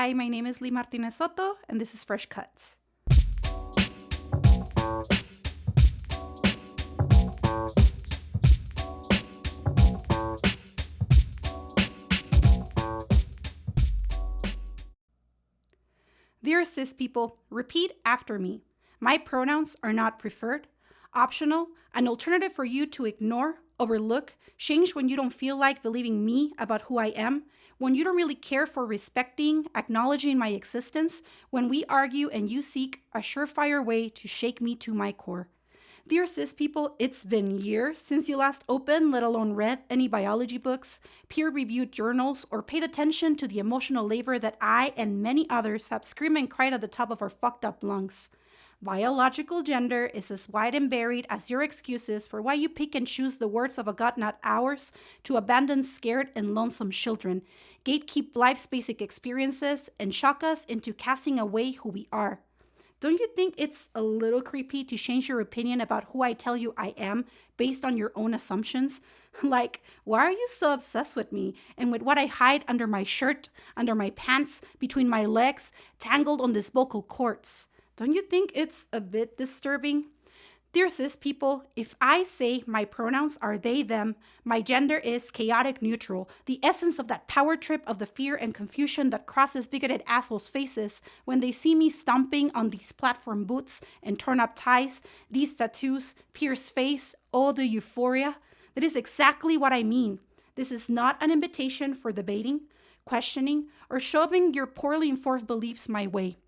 Hi, my name is Lee Martinez Soto, and this is Fresh Cuts. Dear cis people, repeat after me. My pronouns are not preferred, optional, an alternative for you to ignore, overlook, change when you don't feel like believing me about who I am, when you don't really care for respecting, acknowledging my existence, when we argue and you seek a surefire way to shake me to my core. Dear cis people, it's been years since you last opened, let alone read, any biology books, peer-reviewed journals, or paid attention to the emotional labor that I and many others have screamed and cried at the top of our fucked up lungs. Biological gender is as wide and buried as your excuses for why you pick and choose the words of a God not ours to abandon scared and lonesome children, gatekeep life's basic experiences, and shock us into casting away who we are. Don't you think it's a little creepy to change your opinion about who I tell you I am based on your own assumptions? Like, why are you so obsessed with me and with what I hide under my shirt, under my pants, between my legs, tangled on these vocal cords? Don't you think it's a bit disturbing? Dear cis people, if I say my pronouns are they, them, my gender is chaotic neutral, the essence of that power trip of the fear and confusion that crosses bigoted assholes' faces when they see me stomping on these platform boots and torn up ties, these tattoos, pierced face, oh, the euphoria. That is exactly what I mean. This is not an invitation for debating, questioning, or shoving your poorly informed beliefs my way.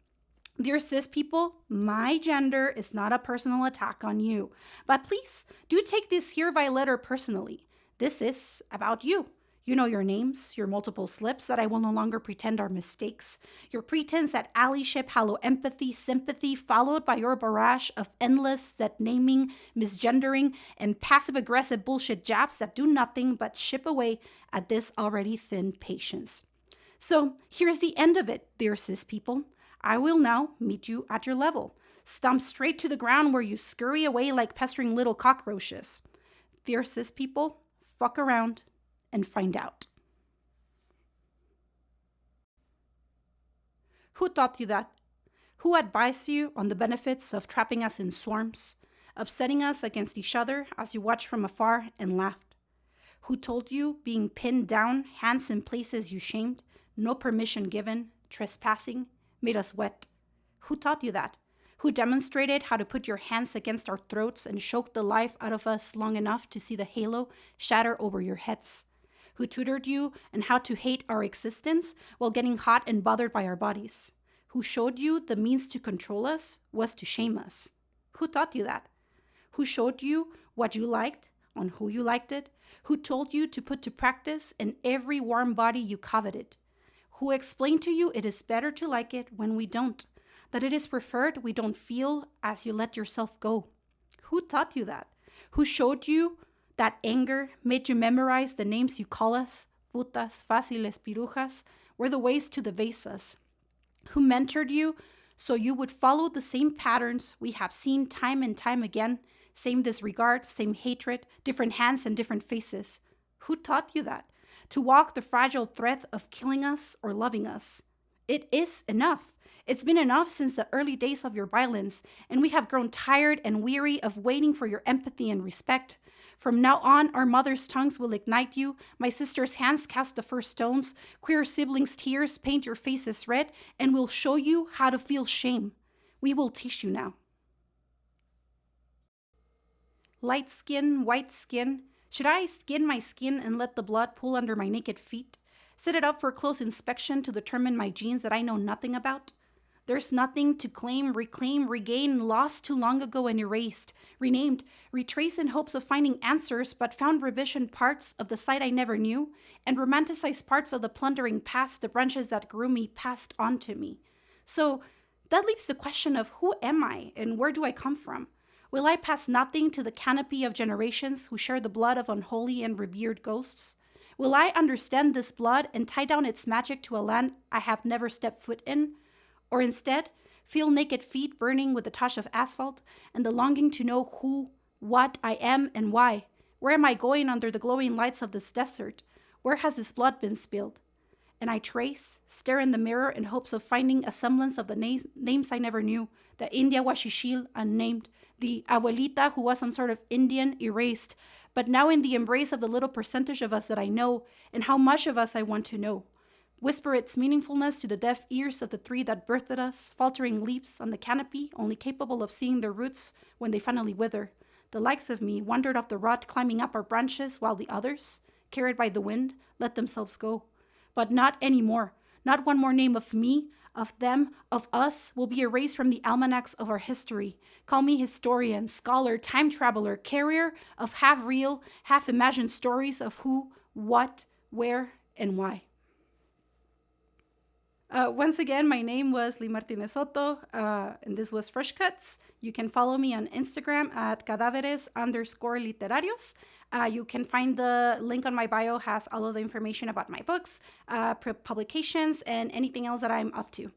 Dear cis people, my gender is not a personal attack on you, but please do take this hereby letter personally. This is about you. You know your names, your multiple slips that I will no longer pretend are mistakes, your pretense at allyship, hollow empathy, sympathy, followed by your barrage of endless that naming, misgendering, and passive-aggressive bullshit jabs that do nothing but chip away at this already thin patience. So here's the end of it, dear cis people. I will now meet you at your level. Stomp straight to the ground where you scurry away like pestering little cockroaches. Dear cis people, fuck around and find out. Who taught you that? Who advised you on the benefits of trapping us in swarms, upsetting us against each other as you watched from afar and laughed? Who told you being pinned down, hands in places you shamed, no permission given, trespassing, made us wet? Who taught you that? Who demonstrated how to put your hands against our throats and choke the life out of us long enough to see the halo shatter over your heads? Who tutored you on how to hate our existence while getting hot and bothered by our bodies? Who showed you the means to control us was to shame us? Who taught you that? Who showed you what you liked, on who you liked it? Who told you to put to practice in every warm body you coveted? Who explained to you it is better to like it when we don't, that it is preferred we don't feel as you let yourself go? Who taught you that? Who showed you that anger, made you memorize the names you call us, putas, fáciles, pirujas, were the ways to debase us? Who mentored you so you would follow the same patterns we have seen time and time again, same disregard, same hatred, different hands and different faces? Who taught you that? To walk the fragile thread of killing us or loving us. It is enough. It's been enough since the early days of your violence, and we have grown tired and weary of waiting for your empathy and respect. From now on, our mother's tongues will ignite you, my sister's hands cast the first stones, queer siblings' tears paint your faces red, and we'll show you how to feel shame. We will teach you now. Light skin, white skin. Should I skin my skin and let the blood pool under my naked feet? Set it up for close inspection to determine my genes that I know nothing about? There's nothing to claim, reclaim, regain, lost too long ago and erased, renamed, retraced in hopes of finding answers, but found revisioned parts of the site I never knew, and romanticized parts of the plundering past the branches that grew me passed on to me. So that leaves the question of who am I and where do I come from? Will I pass nothing to the canopy of generations who share the blood of unholy and revered ghosts? Will I understand this blood and tie down its magic to a land I have never stepped foot in? Or instead, feel naked feet burning with the touch of asphalt and the longing to know who, what I am and why? Where am I going under the glowing lights of this desert? Where has this blood been spilled? and I trace, stare in the mirror in hopes of finding a semblance of the names I never knew, the India Washishil unnamed, the abuelita who was some sort of Indian erased, but now in the embrace of the little percentage of us that I know, and how much of us I want to know. Whisper its meaningfulness to the deaf ears of the three that birthed us, faltering leaps on the canopy, only capable of seeing their roots when they finally wither. The likes of me wandered off the rot, climbing up our branches, while the others, carried by the wind, let themselves go. But not anymore. Not one more name of me, of them, of us will be erased from the almanacs of our history. Call me historian, scholar, time traveler, carrier of half-real, half-imagined stories of who, what, where, and why. Once again, my name was Lee Martinez Soto, and this was Fresh Cuts. You can follow me on Instagram at cadaveres_literarios. You can find the link on my bio has all of the information about my books, publications, and anything else that I'm up to.